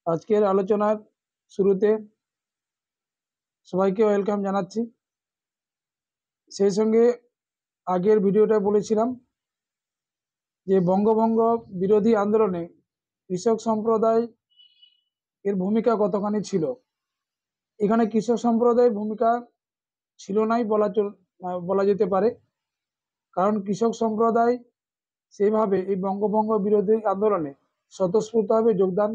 আজকের আলোচনার শুরুতে সবাইকে ওয়েলকাম জানাচ্ছি। সেই সঙ্গে আগের ভিডিওটা বলেছিলাম যে বঙ্গভঙ্গ বিরোধী আন্দোলনে কৃষক সম্প্রদায় এর ভূমিকা কতখানি ছিল। এখানে কৃষক সম্প্রদায়ের ভূমিকা ছিল নাই বলা যেতে পারে, কারণ কৃষক সম্প্রদায় সেইভাবে এই বঙ্গভঙ্গ বিরোধী আন্দোলনে স্বতঃস্ফূর্তভাবে যোগদান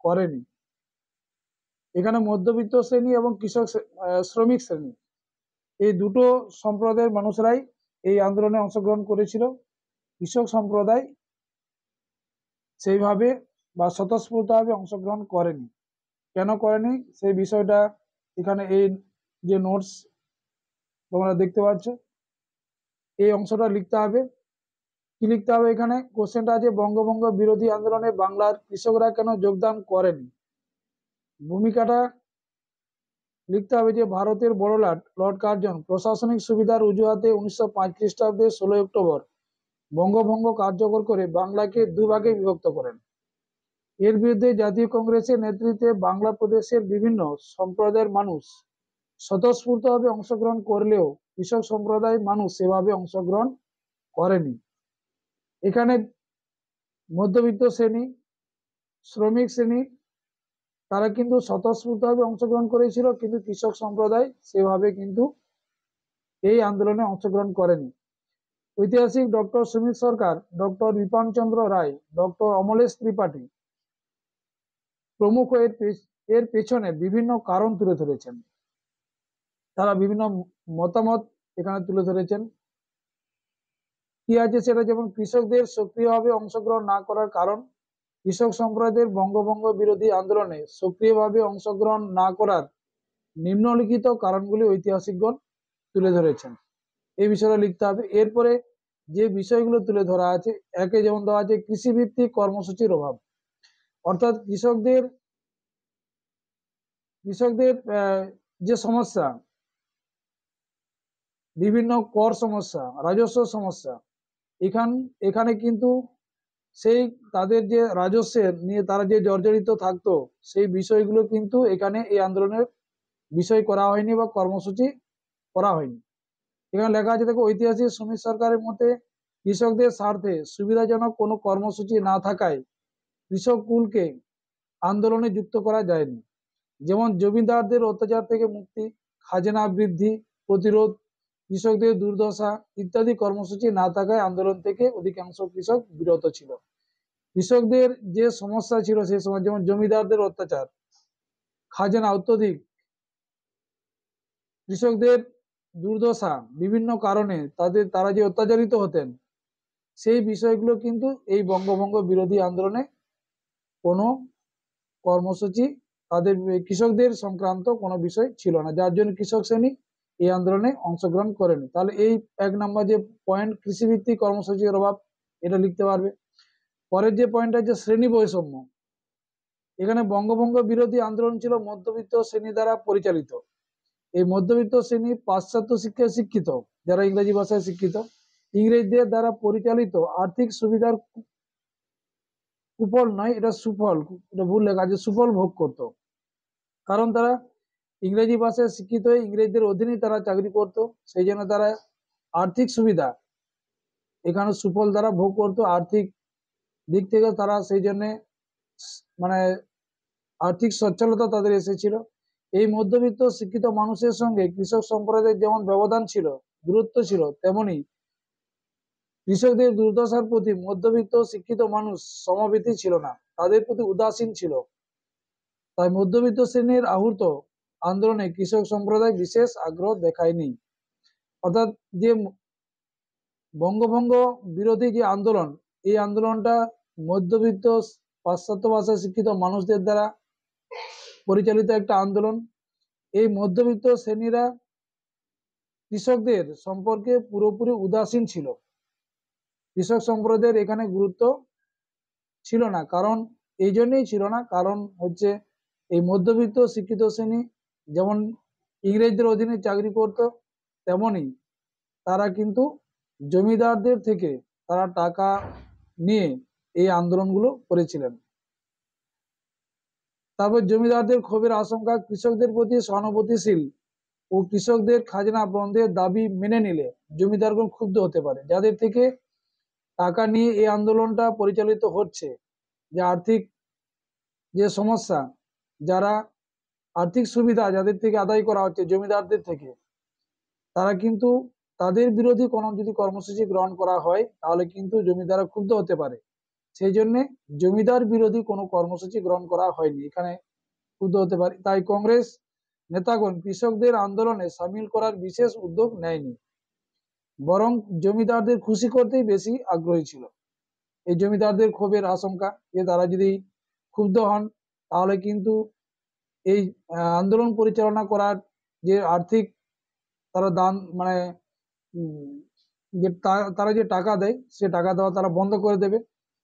করেনি। এখানে মধ্যবিত্ত শ্রেণী এবং শ্রমিক শ্রেণী, এই দুটো সম্প্রদায়ের মানুষরাই এই আন্দোলনে অংশগ্রহণ করেছিল। কৃষক সম্প্রদায় সেইভাবে বা স্বতঃস্ফূর্তভাবে অংশগ্রহণ করেনি। কেন করেনি সেই বিষয়টা এখানে এই যে নোটস তোমরা দেখতে পাচ্ছ, এই অংশটা লিখতে হবে। কি লিখতে হবে? এখানে কোশ্চেনটা আছে, বঙ্গভঙ্গ বিরোধী আন্দোলনে বাংলার কৃষকরা কেন যোগদান করেনি। ভূমিকাটা লিখতে হবে যে ভারতের বড়লাট লর্ড কার্জন প্রশাসনিক সুবিধার অজুহাতে 1905 খ্রিস্টাব্দে 16 অক্টোবর বঙ্গভঙ্গ কার্যকর করে বাংলাকে দুভাগে বিভক্ত করেন। এর বিরুদ্ধে জাতীয় কংগ্রেসের নেতৃত্বে বাংলা প্রদেশের বিভিন্ন সম্প্রদায়ের মানুষ স্বতঃস্ফূর্তভাবে অংশগ্রহণ করলেও কৃষক সম্প্রদায়ের মানুষ সেভাবে অংশগ্রহণ করেনি। এখানে মধ্যবিত্ত শ্রেণী, শ্রমিক শ্রেণী তারা কিন্তু স্বতঃস্ফূর্তভাবে অংশগ্রহণ করেছিল, কিন্তু কৃষক সম্প্রদায় সেভাবে কিন্তু এই আন্দোলনে অংশগ্রহণ করেনি। ঐতিহাসিক ডক্টর সুমিত সরকার, ডক্টর বিপানচন্দ্র রায়, ডক্টর অমলেশ ত্রিপাঠী প্রমুখ এর পেছনে বিভিন্ন কারণ তুলে ধরেছেন। তারা বিভিন্ন মতামত এখানে তুলে ধরেছেন। কি আছে সেটা, যেমন কৃষকদের সক্রিয়ভাবে অংশগ্রহণ না করার কারণ। কৃষক সম্প্রদায়ের বঙ্গভঙ্গ বিরোধী আন্দোলনে সক্রিয়ভাবে অংশগ্রহণ না করার নিম্নলিখিত কারণগুলি ঐতিহাসিকগণ তুলে ধরেছেন। এই বিষয়টা লিখতে হবে। এরপরে যে বিষয়গুলো তুলে ধরা আছে, একে যেমন দেওয়া আছে কৃষিভিত্তিক কর্মসূচির অভাব, অর্থাৎ কৃষকদের যে সমস্যা, বিভিন্ন কর সমস্যা, রাজস্ব সমস্যা, এখানে কিন্তু সেই তাদের যে রাজস্বের নিয়ে তারা যে জর্জরিত থাকতো, সেই বিষয়গুলো কিন্তু এখানে এই আন্দোলনের বিষয় করা হয়নি বা কর্মসূচি করা হয়নি। এখানে লেখা আছে, দেখো, ঐতিহাসিক সুমিত সরকারের মতে কৃষকদের স্বার্থে সুবিধাজনক কোনো কর্মসূচি না থাকায় কৃষক কুলকে আন্দোলনে যুক্ত করা যায়নি। যেমন জমিদারদের অত্যাচার থেকে মুক্তি, খাজনা বৃদ্ধি প্রতিরোধ, কৃষকদের দুর্দশা ইত্যাদি কর্মসূচি না থাকায় আন্দোলন থেকে অধিকাংশ কৃষক বিরত ছিল। কৃষকদের যে সমস্যা ছিল সেই সময়, যেমন জমিদারদের অত্যাচার, খাজনা অত্যধিক, কৃষকদের দুর্দশা, বিভিন্ন কারণে তারা যে অত্যাচারিত হতেন, সেই বিষয়গুলো কিন্তু এই বঙ্গভঙ্গ বিরোধী আন্দোলনে কোনো কর্মসূচি তাদের কৃষকদের সংক্রান্ত কোনো বিষয় ছিল না, যার জন্য কৃষক শ্রেণী এই আন্দোলনে অংশগ্রহণ করেনি। তাহলে এই 1 নম্বর যে পয়েন্ট, কৃষিভিত্তিক কর্মসূচির অভাব, এটা লিখতে পারবে। পরের যে পয়েন্ট আছে শ্রেণী বৈষম্য, এখানে বঙ্গভঙ্গ বিরোধী আন্দোলন ছিল মধ্যবিত্ত শ্রেণী দ্বারা পরিচালিত। এই মধ্যবিত্ত শ্রেণী পাশ্চাত্য শিক্ষায় শিক্ষিত, যারা ইংরেজি ভাষায় শিক্ষিত, ইংরেজদের দ্বারা পরিচালিত আর্থিক সুবিধার কুফল নয়, এটা সুফল, এটা ভুল লেখা আছে, সুফল ভোগ করত। কারণ তারা ইংরেজি ভাষায় শিক্ষিত হয়ে ইংরেজদের অধীনে তারা চাকরি করত, সেই জন্য তারা আর্থিক সুবিধা এখানে সুফল দ্বারা ভোগ করত। আর্থিক দিক থেকে তারা সেই জন্য মানে আর্থিক সচ্ছলতা তাদের এসেছিল। এই মধ্যবিত্ত শিক্ষিত মানুষের সঙ্গে কৃষক সম্প্রদায়ের যেমন ব্যবধান ছিল, দূরত্ব ছিল, তেমনি কৃষকদের দুর্দশার প্রতি মধ্যবিত্ত শিক্ষিত মানুষ সমবেতী ছিল না, তাদের প্রতি উদাসীন ছিল। তাই মধ্যবিত্ত শ্রেণীর আহূত আন্দোলনে কৃষক সম্প্রদায় বিশেষ আগ্রহ দেখায়নি। অর্থাৎ যে বঙ্গভঙ্গ বিরোধী যে আন্দোলন, এই আন্দোলনটা মধ্যবিত্ত পাশ্চাত্য ভাষায় শিক্ষিত মানুষদের দ্বারা পরিচালিত একটা আন্দোলন। এই মধ্যবিত্ত শ্রেণীরা কৃষকদের সম্পর্কে পুরোপুরি উদাসীন ছিল। কৃষক সম্প্রদায়ের এখানে গুরুত্ব ছিল না। কারণ এই জন্যই ছিল না, কারণ হচ্ছে এই মধ্যবিত্ত শিক্ষিত শ্রেণী যেমন ইংরেজদের অধীনে চাকরি করত, তেমনি তারা কিন্তু জমিদারদের থেকে তারা টাকা নিয়ে এই আন্দোলনগুলো করেছিলেন। তারপর জমিদারদের ক্ষোভের আশঙ্কা, কৃষকদের প্রতি সহানুভূতিশীল ও কৃষকদের খাজনা বন্ধের দাবি মেনে নিলে জমিদারগণ ক্ষুব্ধ হতে পারে। যাদের থেকে টাকা নিয়ে এই আন্দোলনটা পরিচালিত হচ্ছে, যে আর্থিক যে সমস্যা, যারা আর্থিক সুবিধা যাদের থেকে আদায় করা হচ্ছে জমিদারদের থেকে, তারা কিন্তু তাদের বিরোধী কোনো যদি কর্মসূচি গ্রহণ করা হয় তাহলে কিন্তু জমিদাররা ক্ষুব্ধ হতে পারে। সেই জন্য জমিদার বিরোধী কোনো কর্মসূচি গ্রহণ করা হয়নি, এখানে ক্ষুব্ধ হতে পারে। তাই কংগ্রেস নেতাগণ কৃষকদের আন্দোলনে সামিল করার বিশেষ উদ্যোগ নেয়নি, বরং জমিদারদের খুশি করতেই বেশি আগ্রহী ছিল। এই জমিদারদের ক্ষোভের আশঙ্কা, যে তারা যদি ক্ষুব্ধ হন তাহলে কিন্তু এই আন্দোলন পরিচালনা করার যে আর্থিক তারা দান মানে যে তারা যে টাকা দেয় সে টাকা দেওয়া তারা বন্ধ করে দেবে,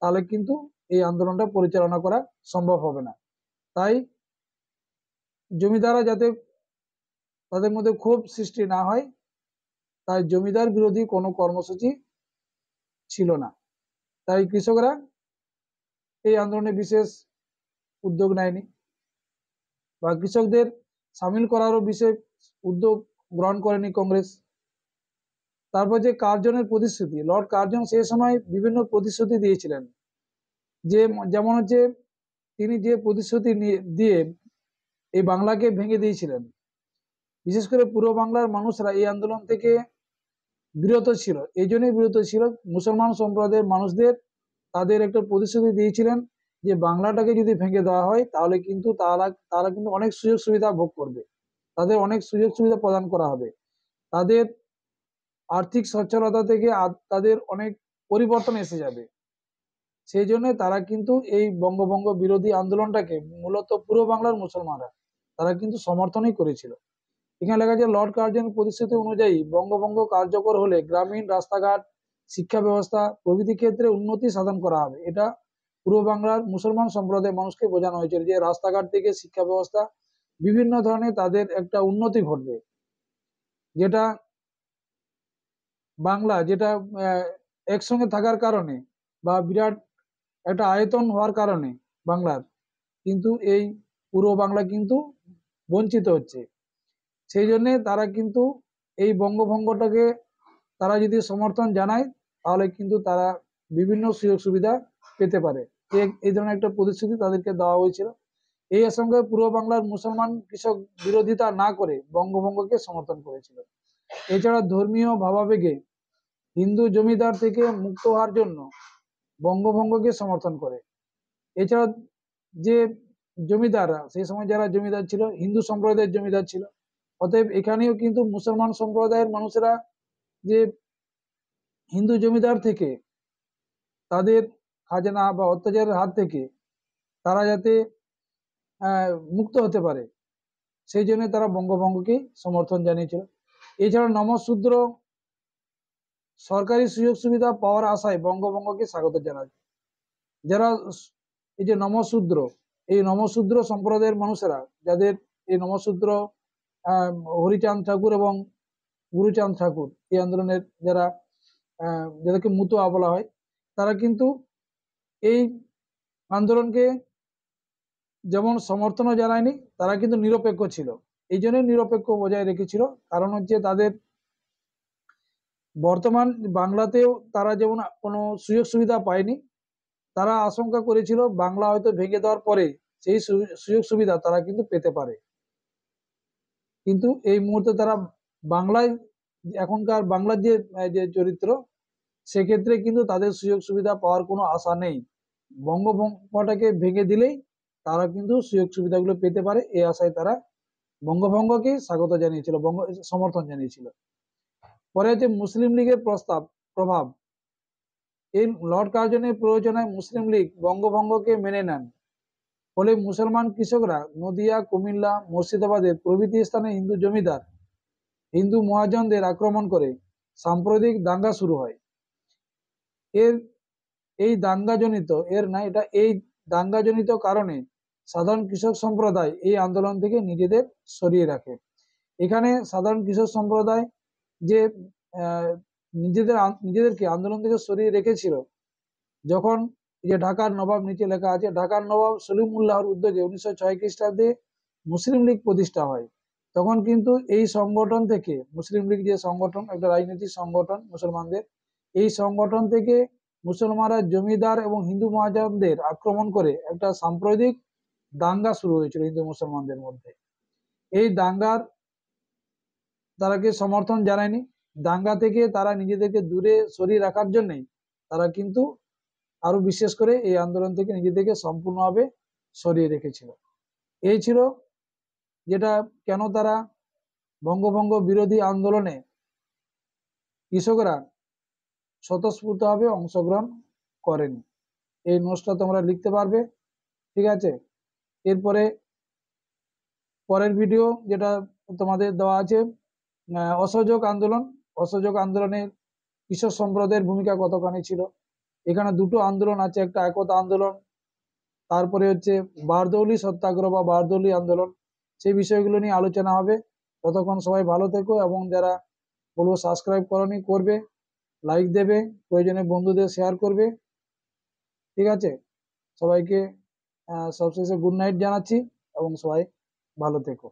তাহলে কিন্তু এই আন্দোলনটা পরিচালনা করা সম্ভব হবে না। তাই জমিদাররা যাতে তাদের মধ্যে ক্ষোভ সৃষ্টি না হয়, তাই জমিদার বিরোধী কোনো কর্মসূচি ছিল না। তাই কৃষকরা এই আন্দোলনে বিশেষ উদ্যোগ নেয়নি বা কৃষকদের সামিল করারও বিশেষ উদ্যোগ গ্রহণ করেনি কংগ্রেস। তারপর যে কার্জনের প্রতিশ্রুতি, লর্ড কার্জন সেই সময় বিভিন্ন প্রতিশ্রুতি দিয়েছিলেন, যে যেমন হচ্ছে তিনি যে প্রতিশ্রুতি দিয়ে এই বাংলাকে ভেঙে দিয়েছিলেন। বিশেষ করে পূর্ব বাংলার মানুষরা এই আন্দোলন থেকে বিরত ছিল, এই জন্যই বিরত ছিল। মুসলমান সম্প্রদায়ের মানুষদের তাদের একটা প্রতিশ্রুতি দিয়েছিলেন যে বাংলাটাকে যদি ভেঙে দেওয়া হয় তাহলে কিন্তু তারা কিন্তু অনেক সুযোগ সুবিধা ভোগ করবে, তাদের অনেক সুযোগ সুবিধা প্রদান করা হবে, তাদের আর্থিক সচ্ছলতা থেকে তাদের অনেক পরিবর্তন এসে যাবে। সেই জন্য তারা কিন্তু এই বঙ্গভঙ্গ বিরোধী আন্দোলনটাকে মূলত পূর্ব বাংলার মুসলমানরা তারা কিন্তু সমর্থনই করেছিল। এখানে লেখা আছে লর্ড কার্জনের প্রতিশ্রুতি অনুযায়ী বঙ্গভঙ্গ কার্যকর হলে গ্রামীণ রাস্তাঘাট, শিক্ষা ব্যবস্থা প্রভৃতি ক্ষেত্রে উন্নতি সাধন করা হবে। এটা পূর্ব বাংলার মুসলমান সম্প্রদায়ের মানুষকে বোঝানো হয়েছিল যে রাস্তাঘাট থেকে শিক্ষা ব্যবস্থা বিভিন্ন ধরনের তাদের একটা উন্নতি ঘটবে, যেটা বাংলা যেটা একসঙ্গে থাকার কারণে বা বিরাট একটা আয়তন হওয়ার কারণে বাংলার কিন্তু এই পূর্ব বাংলা কিন্তু বঞ্চিত হচ্ছে। সেই জন্যে তারা কিন্তু এই বঙ্গভঙ্গটাকে তারা যদি সমর্থন জানায় তাহলে কিন্তু তারা বিভিন্ন সুযোগ সুবিধা পেতে পারে, এই ধরনের একটা প্রতিশ্রুতি তাদেরকে দেওয়া হয়েছিল। এই সঙ্গে পূর্ব বাংলার মুসলমান কৃষক বিরোধিতা না করে বঙ্গভঙ্গকে সমর্থন করেছিল। এছাড়া ধর্মীয় ভাবাবেগে হিন্দু জমিদার থেকে মুক্ত হওয়ার জন্য বঙ্গভঙ্গকে সমর্থন করে। এছাড়া যে জমিদাররা সেই সময় যারা জমিদার ছিল হিন্দু সম্প্রদায়ের জমিদার ছিল, অতএব এখানেও কিন্তু মুসলমান সম্প্রদায়ের মানুষেরা যে হিন্দু জমিদার থেকে তাদের খাজনা বা অত্যাচারের হাত থেকে তারা যাতে মুক্ত হতে পারে সেই জন্য তারা বঙ্গভঙ্গকে সমর্থন জানিয়েছিল। এছাড়া নমশূদ্র সরকারি সুযোগ সুবিধা পাওয়ার আশায় বঙ্গভঙ্গকে স্বাগত জানায়। যারা এই যে নমশূদ্র, এই নমশূদ্র সম্প্রদায়ের মানুষেরা যাদের এই নমশূদ্র হরিচাঁদ ঠাকুর এবং গুরুচাঁদ ঠাকুর এই আন্দোলনের যারা যাদেরকে মুতোয়া বলা হয়, তারা কিন্তু এই আন্দোলনকে যেমন সমর্থনও জানায়নি, তারা কিন্তু নিরপেক্ষ ছিল। এই জন্যই নিরপেক্ষ বজায় রেখেছিল, কারণ হচ্ছে তাদের বর্তমান বাংলাতেও তারা যেমন কোনো সুযোগ সুবিধা পায়নি, তারা আশঙ্কা করেছিল বাংলা হয়তো ভেঙে দেওয়ার পরে সেই সুযোগ সুবিধা তারা কিন্তু পেতে পারে। কিন্তু এই মুহূর্তে তারা বাংলায় এখনকার বাংলার যে চরিত্র সেক্ষেত্রে কিন্তু তাদের সুযোগ সুবিধা পাওয়ার কোনো আশা নেই। বঙ্গভঙ্গটাকে ভেঙে দিলেই তারা কিন্তু সুযোগ সুবিধাগুলো পেতে পারে, এই আশায় তারা বঙ্গভঙ্গকে স্বাগত জানিয়েছিল, সমর্থন জানিয়েছিল। পরে হচ্ছে মুসলিম লীগের প্রভাব। এই লর্ড কার্জনের প্রয়োজনায় মুসলিম লীগ বঙ্গভঙ্গকে মেনে নেন, ফলে মুসলমান কৃষকরা নদিয়া, কুমিল্লা, মুর্শিদাবাদের প্রভৃতি স্থানে হিন্দু জমিদার, হিন্দু মহাজনদের আক্রমণ করে সাম্প্রদায়িক দাঙ্গা শুরু হয়। এই দাঙ্গাজনিত কারণে সাধারণ কৃষক সম্প্রদায় এই আন্দোলন থেকে নিজেদের সরিয়ে রাখে। এখানে সাধারণ কৃষক সম্প্রদায় যে নিজেদেরকে আন্দোলন থেকে সরিয়ে রেখেছিল, যখন এই যে ঢাকার নবাব, নিচে লেখা আছে ঢাকার নবাব সলিমুল্লাহর উদ্যোগে 1906 খ্রিস্টাব্দে মুসলিম লীগ প্রতিষ্ঠা হয়। তখন কিন্তু এই সংগঠন থেকে, মুসলিম লীগ যে সংগঠন, একটা রাজনৈতিক সংগঠন মুসলমানদের, এই সংগঠন থেকে মুসলমানরা জমিদার এবং হিন্দু মহাজনদের আক্রমণ করে একটা সাম্প্রদায়িক দাঙ্গা শুরু হয়েছিল হিন্দু মুসলমানদের মধ্যে। এই দাঙ্গার তারাকে সমর্থন জানায়নি, দাঙ্গা থেকে তারা নিজেদেরকে দূরে সরিয়ে রাখার জন্যই তারা কিন্তু আরো বিশেষ করে এই আন্দোলন থেকে নিজেদেরকে সম্পূর্ণভাবে সরিয়ে রেখেছিল। এই ছিল যেটা কেন তারা বঙ্গভঙ্গ বিরোধী আন্দোলনে কৃষকরা স্বতঃস্ফূর্তভাবে অংশগ্রহণ করেনি। এই নোটসটা তোমরা লিখতে পারবে, ঠিক আছে। এরপরে পরের ভিডিও যেটা তোমাদের দেওয়া আছে, অসহযোগ আন্দোলন। অসহযোগ আন্দোলনে কৃষক সম্প্রদায়ের ভূমিকা কতখানি ছিল। এখানে দুটো আন্দোলন আছে, একটা একতা আন্দোলন, তারপরে হচ্ছে বারদৌলি সত্যাগ্রহ বা বারদৌলি আন্দোলন। সেই বিষয়গুলো নিয়ে আলোচনা হবে। ততক্ষণ সবাই ভালো থেকো, এবং যারা বলবো সাবস্ক্রাইব করনি করবে, লাইক দেবে, প্রয়োজনে বন্ধুদের শেয়ার করবে, ঠিক আছে। সবাইকে সবশেষে গুড নাইট জানাচ্ছি, এবং সবাই ভালো থেকো।